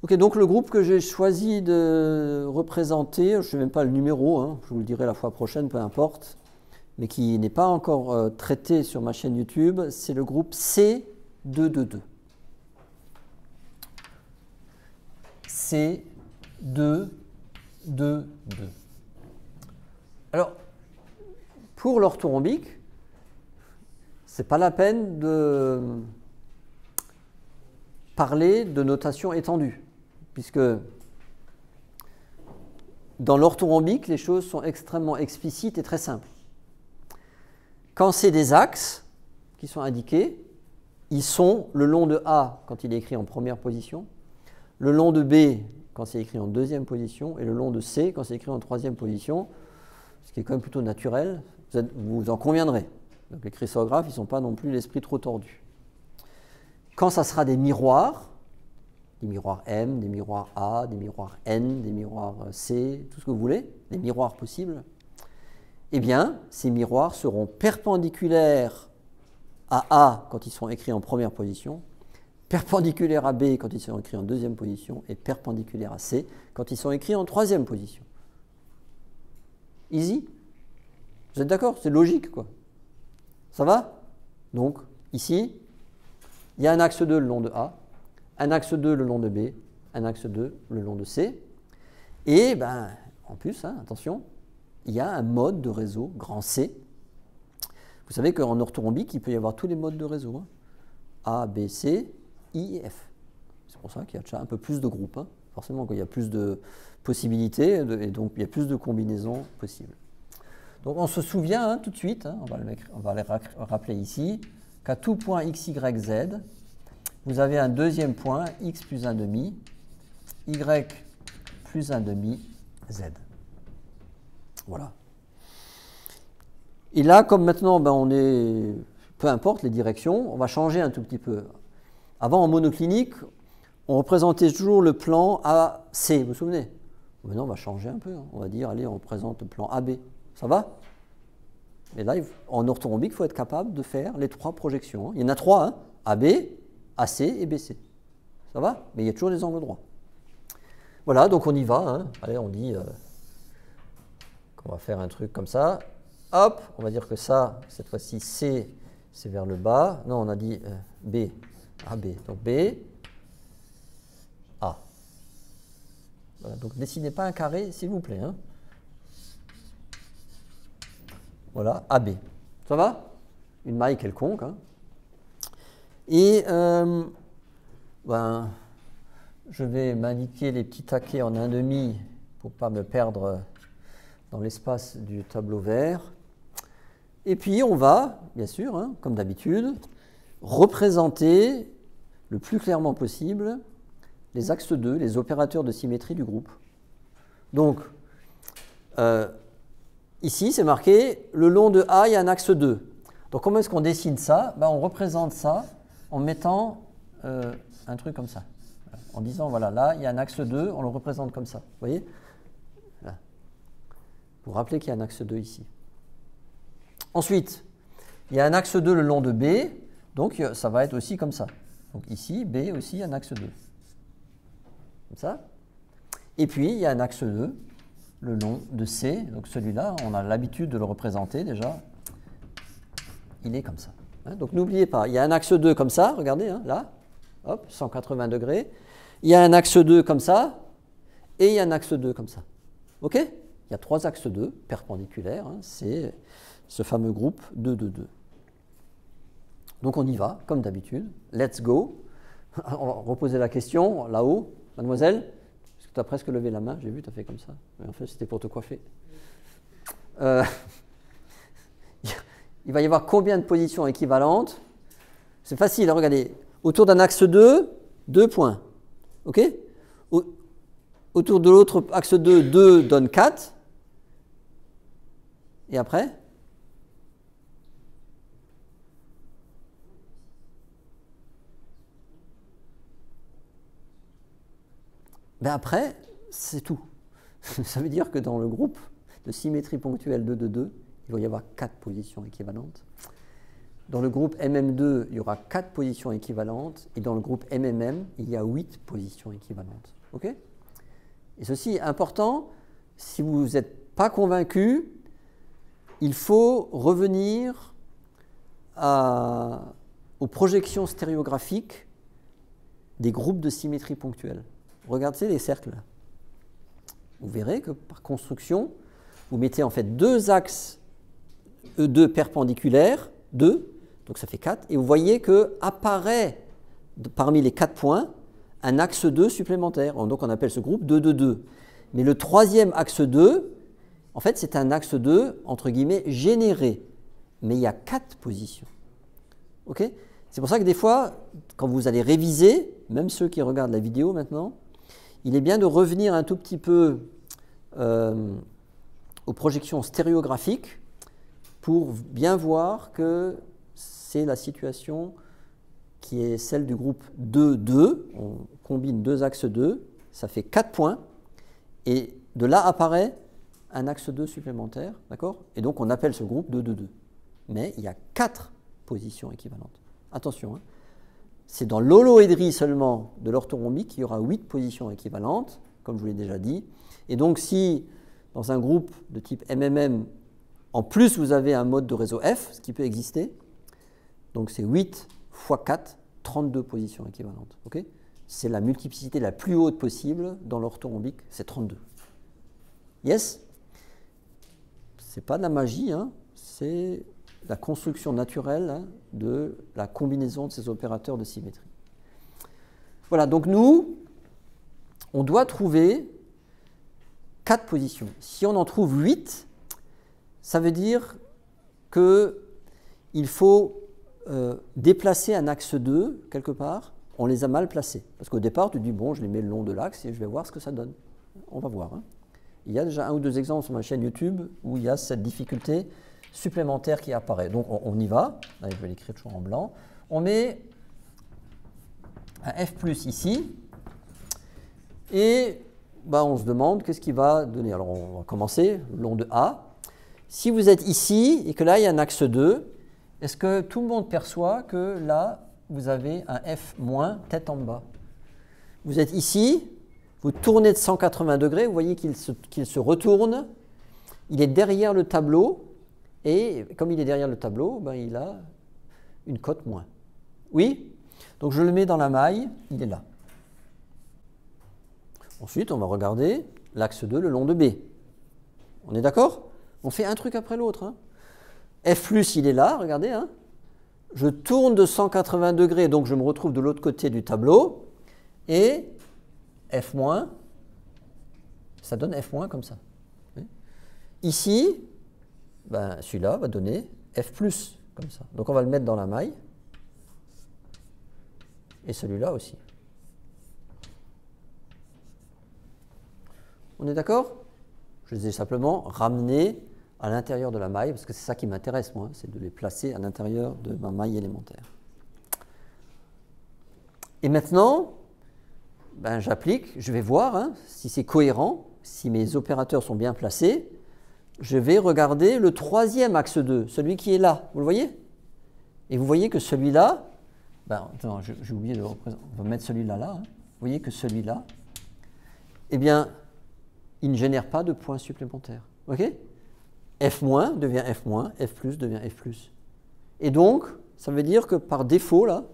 Ok, donc le groupe que j'ai choisi de représenter, je ne sais même pas le numéro, hein, je vous le dirai la fois prochaine, peu importe, mais qui n'est pas encore traité sur ma chaîne YouTube, c'est le groupe C222. C222. Alors, pour l'orthorhombique, ce n'est pas la peine de parler de notation étendue, puisque dans l'orthorhombique, les choses sont extrêmement explicites et très simples. Quand c'est des axes qui sont indiqués, ils sont le long de A quand il est écrit en première position, le long de B quand c'est écrit en deuxième position, et le long de C quand c'est écrit en troisième position, ce qui est quand même plutôt naturel, vous en conviendrez. Donc les chrysographes, ils ne sont pas non plus l'esprit trop tordu. Quand ça sera des miroirs M, des miroirs A, des miroirs N, des miroirs C, tout ce que vous voulez, des miroirs possibles, eh bien, ces miroirs seront perpendiculaires à A quand ils sont écrits en première position, perpendiculaires à B quand ils sont écrits en deuxième position, et perpendiculaires à C quand ils sont écrits en troisième position. Easy? Vous êtes d'accord? C'est logique, quoi. Ça va? Donc, ici, il y a un axe 2 le long de A, un axe 2 le long de B, un axe 2 le long de C. Et, ben, en plus, hein, attention, il y a un mode de réseau, grand C. Vous savez qu'en orthorhombique, il peut y avoir tous les modes de réseau. Hein. A, B, C, I et F. C'est pour ça qu'il y a déjà un peu plus de groupes. Hein. Forcément, il y a plus de possibilités et donc il y a plus de combinaisons possibles. Donc on se souvient hein, tout de suite, hein, on va les rappeler ici, qu'à tout point x, y, z, vous avez un deuxième point x plus 1 demi, y plus 1 demi, z. Voilà. Et là, comme maintenant, ben, on est, peu importe les directions, on va changer un tout petit peu. Avant, en monoclinique, on représentait toujours le plan AC, vous vous souvenez? Maintenant, on va changer un peu. Hein. On va dire, allez, on représente le plan AB. Ça va? Et là, en orthorhombique, il faut être capable de faire les trois projections. Hein. Il y en a trois, hein. AB, AC et BC. Ça va? Mais il y a toujours des angles droits. Voilà, donc on y va. Hein. Allez, on dit qu'on va faire un truc comme ça. Hop, on va dire que ça, cette fois-ci, C, c'est vers le bas. Non, on a dit B, AB. Donc B, A. Voilà, donc dessinez pas un carré, s'il vous plaît. Hein. Voilà, AB. Ça va? Une maille quelconque. Hein. Et ben, je vais m'indiquer les petits taquets en 1,5 pour ne pas me perdre dans l'espace du tableau vert. Et puis on va, bien sûr, hein, comme d'habitude, représenter le plus clairement possible les axes 2, les opérateurs de symétrie du groupe. Donc, ici, c'est marqué, le long de A, il y a un axe 2. Donc, comment est-ce qu'on dessine ça? Ben, on représente ça en mettant un truc comme ça. En disant, voilà, là, il y a un axe 2, on le représente comme ça. Vous voyez? Là. Vous vous rappelez qu'il y a un axe 2 ici. Ensuite, il y a un axe 2 le long de B, donc ça va être aussi comme ça. Donc ici, B aussi, un axe 2. Comme ça. Et puis, il y a un axe 2 le long de C. Donc celui-là, on a l'habitude de le représenter déjà. Il est comme ça. Hein, donc n'oubliez pas, il y a un axe 2 comme ça, regardez, hein, là, hop, 180 degrés. Il y a un axe 2 comme ça, et il y a un axe 2 comme ça. OK? Il y a trois axes 2 perpendiculaires, hein, c'est ce fameux groupe 2, 2, 2. Donc on y va, comme d'habitude. Let's go. On va reposer la question là-haut. Mademoiselle, est-ce que tu as presque levé la main? J'ai vu, tu as fait comme ça. Mais en fait, c'était pour te coiffer. Il va y avoir combien de positions équivalentes? C'est facile, hein, regardez. Autour d'un axe 2, 2 points. OK? Autour de l'autre axe 2, 2 donne 4. Et après? Ben après, c'est tout. Ça veut dire que dans le groupe de symétrie ponctuelle 2, 2, 2, il va y avoir 4 positions équivalentes. dans le groupe MM2, il y aura 4 positions équivalentes, et dans le groupe MMM, il y a 8 positions équivalentes. OK? Et ceci est important, si vous n'êtes pas convaincu, il faut revenir aux projections stéréographiques des groupes de symétrie ponctuelle. Regardez les cercles. Vous verrez que par construction, vous mettez en fait 2 axes E2 perpendiculaires, 2, donc ça fait 4, et vous voyez que apparaît parmi les 4 points un axe 2 supplémentaire. Donc on appelle ce groupe 2, 2, 2. Mais le troisième axe 2, en fait c'est un axe 2, entre guillemets, généré. Mais il y a 4 positions. OK? C'est pour ça que des fois, quand vous allez réviser, même ceux qui regardent la vidéo maintenant, il est bien de revenir un tout petit peu aux projections stéréographiques pour bien voir que c'est la situation qui est celle du groupe 2, 2. On combine 2 axes 2, ça fait 4 points, et de là apparaît un axe 2 supplémentaire, d'accord? Et donc on appelle ce groupe 2, 2, 2. Mais il y a 4 positions équivalentes. Attention, hein. C'est dans l'holoédrie seulement de l'orthorhombique qu'il y aura 8 positions équivalentes, comme je vous l'ai déjà dit. Et donc si, dans un groupe de type MMM, en plus vous avez un mode de réseau F, ce qui peut exister, donc c'est 8 fois 4, 32 positions équivalentes. Okay? C'est la multiplicité la plus haute possible dans l'orthorhombique, c'est 32. Yes? C'est pas de la magie, hein, c'est la construction naturelle, hein, de la combinaison de ces opérateurs de symétrie. Voilà, donc nous, on doit trouver 4 positions. Si on en trouve 8, ça veut dire qu'il faut déplacer un axe 2 quelque part. On les a mal placés. Parce qu'au départ, tu dis, bon, je les mets le long de l'axe et je vais voir ce que ça donne. On va voir. Hein. Il y a déjà 1 ou 2 exemples sur ma chaîne YouTube où il y a cette difficulté supplémentaire qui apparaît. Donc on y va. Là, je vais l'écrire toujours en blanc. On met un F plus ici. Et bah, on se demande qu'est-ce qu'il va donner. Alors on va commencer le long de A. Si vous êtes ici et que là il y a un axe 2, est-ce que tout le monde perçoit que là vous avez un F moins tête en bas? Vous êtes ici, vous tournez de 180 degrés, vous voyez qu'il se retourne, il est derrière le tableau, et comme il est derrière le tableau, ben, il a une cote moins. Oui? Donc je le mets dans la maille, il est là. Ensuite, on va regarder l'axe 2 le long de B. On est d'accord? On fait un truc après l'autre. Hein. F+, il est là, regardez. Hein. Je tourne de 180 degrés, donc je me retrouve de l'autre côté du tableau. Et F-, ça donne F- comme ça. Ici, ben, celui-là va donner F+, comme ça. Donc on va le mettre dans la maille. Et celui-là aussi. On est d'accord? Je les ai simplement ramenés à l'intérieur de la maille, parce que c'est ça qui m'intéresse, moi, c'est de les placer à l'intérieur de ma maille élémentaire. Et maintenant, ben, j'applique, je vais voir hein, si c'est cohérent, si mes opérateurs sont bien placés. Je vais regarder le troisième axe 2, celui qui est là, vous le voyez? Et vous voyez que celui-là, ben, attends, j'ai oublié de le représenter, on va mettre celui-là là, hein. Vous voyez que celui-là, eh bien, il ne génère pas de points supplémentaires. Ok? F- devient F-, F+ devient F+. Et donc, ça veut dire que par défaut, là,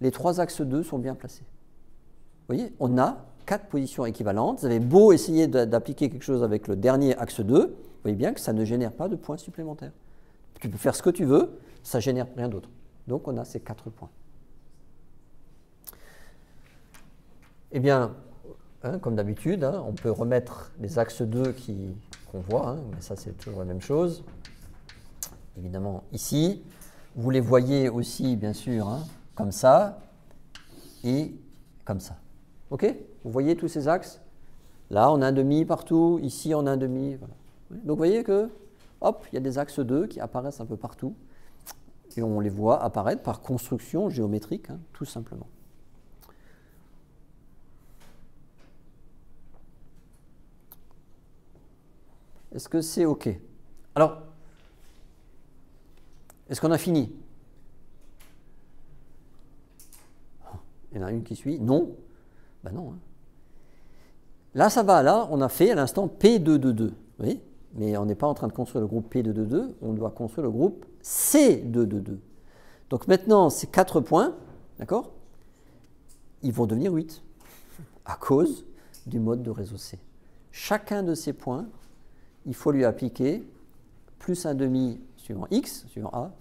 les 3 axes 2 sont bien placés. Vous voyez, on a 4 positions équivalentes. Vous avez beau essayer d'appliquer quelque chose avec le dernier axe 2, vous voyez bien que ça ne génère pas de points supplémentaires. Tu peux faire ce que tu veux, ça ne génère rien d'autre. Donc, on a ces 4 points. Eh bien, hein, comme d'habitude, hein, on peut remettre les axes 2 qu'on voit, hein, mais ça c'est toujours la même chose. Évidemment, ici, vous les voyez aussi, bien sûr, hein, comme ça et comme ça. OK? Vous voyez tous ces axes? Là, on a un demi partout, ici, on a un demi. Voilà. Donc, vous voyez que, hop, il y a des axes 2 qui apparaissent un peu partout. Et on les voit apparaître par construction géométrique, hein, tout simplement. Est-ce que c'est OK? Alors, est-ce qu'on a fini? Il y en a une qui suit. Non. Ben non. Hein. Là, ça va. Là, on a fait à l'instant P222. Vous voyez? Mais on n'est pas en train de construire le groupe P222. On doit construire le groupe C222. Donc maintenant, ces 4 points, d'accord, ils vont devenir 8 à cause du mode de réseau C. Chacun de ces points, il faut lui appliquer plus un demi suivant X, suivant A,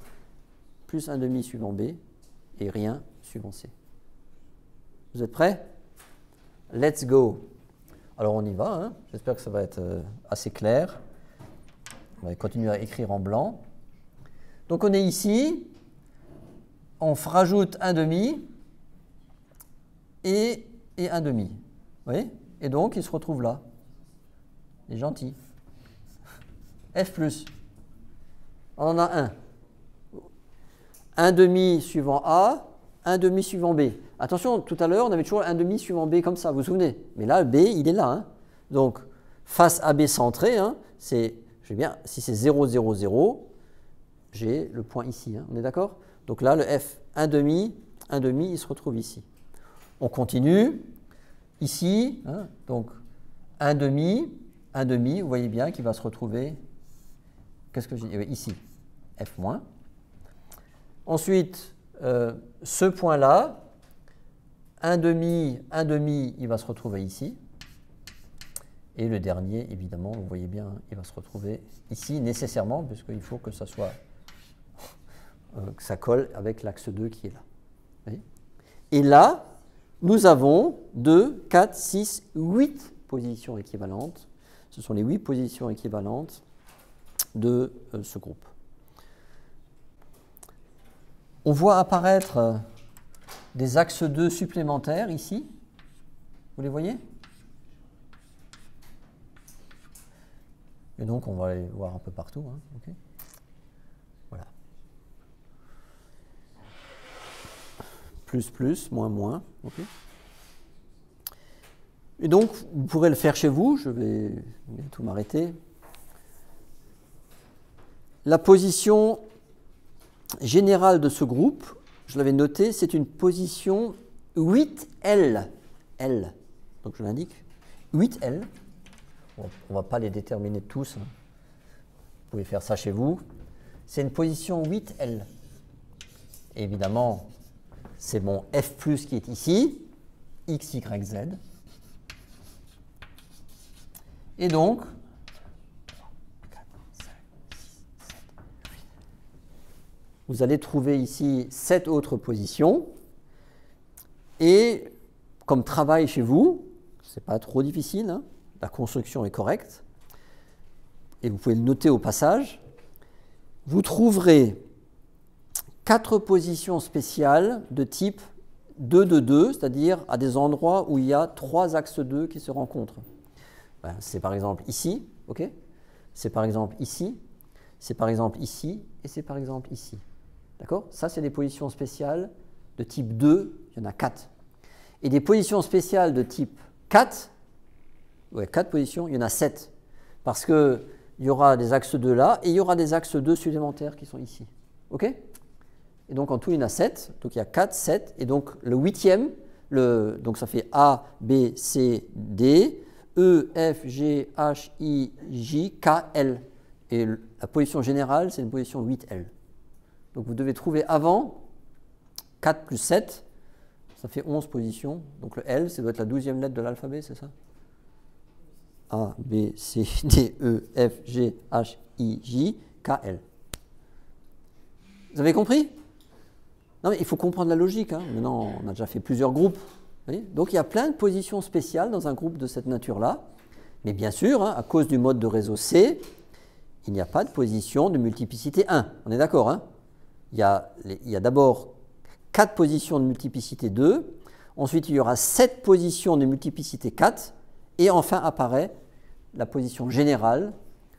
plus un demi suivant B, et rien suivant C. Vous êtes prêts? Let's go. Alors on y va, hein. J'espère que ça va être assez clair. On va continuer à écrire en blanc. Donc on est ici, on rajoute un demi et un demi. Vous voyez? Et donc il se retrouve là. Il est gentil. F+. On en a un. Un demi suivant A, un demi suivant B. Attention, tout à l'heure, on avait toujours un demi suivant B comme ça, vous vous souvenez? Mais là, B, il est là. Hein. Donc, face à B centré, hein, si c'est 0, 0, 0, j'ai le point ici. Hein, on est d'accord? Donc là, le F, un demi, il se retrouve ici. On continue. Ici, hein, donc un demi, vous voyez bien qu'il va se retrouver, qu'est-ce que j'ai dit? Ici, F-. Ensuite, ce point-là, un demi, il va se retrouver ici. Et le dernier, évidemment, vous voyez bien, il va se retrouver ici nécessairement, puisqu'il faut que ça soit, que ça colle avec l'axe 2 qui est là. Vous voyez? Et là, nous avons 2, 4, 6, 8 positions équivalentes. Ce sont les 8 positions équivalentes de ce groupe. On voit apparaître des axes 2 supplémentaires ici. Vous les voyez? Et donc, on va les voir un peu partout. Hein. Okay. Voilà. Plus, plus, moins, moins. Okay. Et donc, vous pourrez le faire chez vous. Je vais bientôt m'arrêter. La position générale de ce groupe, je l'avais noté, c'est une position 8L. L. Donc, je l'indique. 8L. On ne va pas les déterminer tous. Hein. Vous pouvez faire ça chez vous. C'est une position 8L. Et évidemment, c'est mon F+ qui est ici, X, Y, Z. Et donc, 3, 4, 5, 6, 7, 8. Vous allez trouver ici 7 autres positions. Et comme travail chez vous, ce n'est pas trop difficile, hein, la construction est correcte, et vous pouvez le noter au passage, vous trouverez 4 positions spéciales de type 2, 2, 2, c'est-à-dire à des endroits où il y a 3 axes 2 qui se rencontrent. Ben, c'est par exemple ici, ok? C'est par exemple ici, c'est par exemple ici, et c'est par exemple ici. D'accord? Ça, c'est des positions spéciales de type 2, il y en a 4. Et des positions spéciales de type 4, ouais, 4 positions, il y en a 7. Parce qu'il y aura des axes 2 là, et il y aura des axes 2 supplémentaires qui sont ici. OK? Et donc en tout, il y en a 7. Donc il y a 4, 7. Et donc le 8e, donc ça fait A, B, C, D, E, F, G, H, I, J, K, L. Et la position générale, c'est une position 8L. Donc vous devez trouver avant 4 plus 7, ça fait 11 positions. Donc le L, ça doit être la 12e lettre de l'alphabet, c'est ça? A, B, C, D, E, F, G, H, I, J, K, L. Vous avez compris? Non, mais il faut comprendre la logique. Hein. Maintenant, on a déjà fait plusieurs groupes. Vous voyez? Donc, il y a plein de positions spéciales dans un groupe de cette nature-là. Mais bien sûr, hein, à cause du mode de réseau C, il n'y a pas de position de multiplicité 1. On est d'accord, hein? Il y a d'abord 4 positions de multiplicité 2. Ensuite, il y aura 7 positions de multiplicité 4. Et enfin apparaît la position générale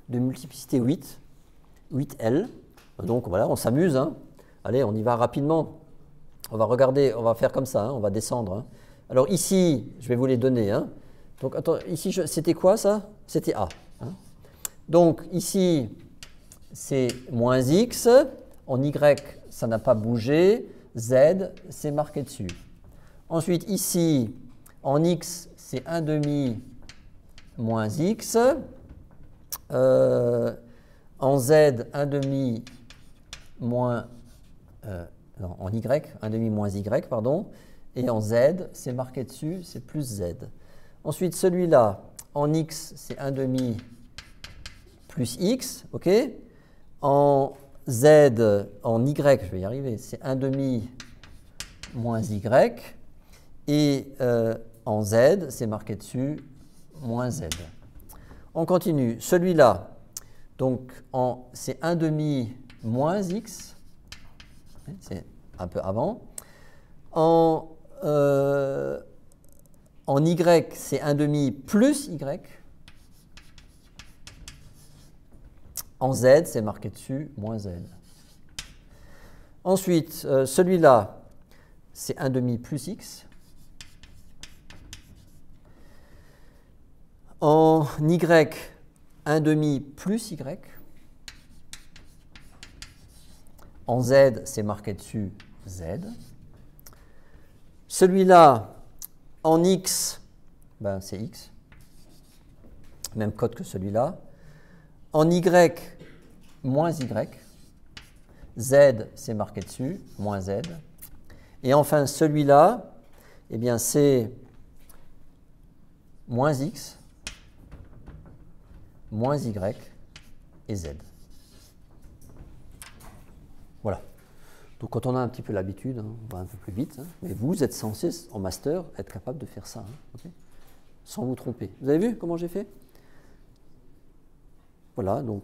de multiplicité 8, 8L. Donc voilà, on s'amuse. Hein. Allez, on y va rapidement. On va regarder, on va faire comme ça, hein, on va descendre. Hein. Alors ici, je vais vous les donner. Hein. Donc attends, ici, c'était quoi ça? C'était A. Hein. Donc ici, c'est moins X. En Y, ça n'a pas bougé. Z, c'est marqué dessus. Ensuite, ici, en x, c'est 1 demi moins x. En z, 1 demi moins... non, en y, 1 demi moins y, pardon. Et en z, c'est marqué dessus, c'est plus z. Ensuite, celui-là, en x, c'est 1 demi plus x, ok. En z, en y, je vais y arriver, c'est 1 demi moins y. Et en z, c'est marqué dessus, moins z. On continue. Celui-là, donc c'est 1 demi moins x, c'est un peu avant. En y, c'est 1 demi plus y. En z, c'est marqué dessus, moins z. Ensuite, celui-là, c'est 1 demi plus x. En y, 1 demi plus y. En z, c'est marqué dessus z. Celui-là, en x, ben c'est x. Même code que celui-là. En y, moins y. Z, c'est marqué dessus, moins z. Et enfin, celui-là, eh bien, c'est moins x, moins y et z. Voilà. Donc, quand on a un petit peu l'habitude, on va un peu plus vite. Mais vous êtes censé, en master, être capable de faire ça, okay, sans vous tromper. Vous avez vu comment j'ai fait? Voilà, donc,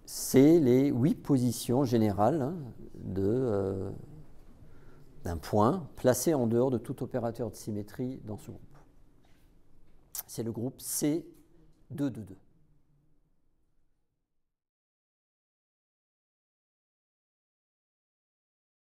c'est les 8 positions générales d'un point placé en dehors de tout opérateur de symétrie dans ce groupe. C'est le groupe C2 de 2.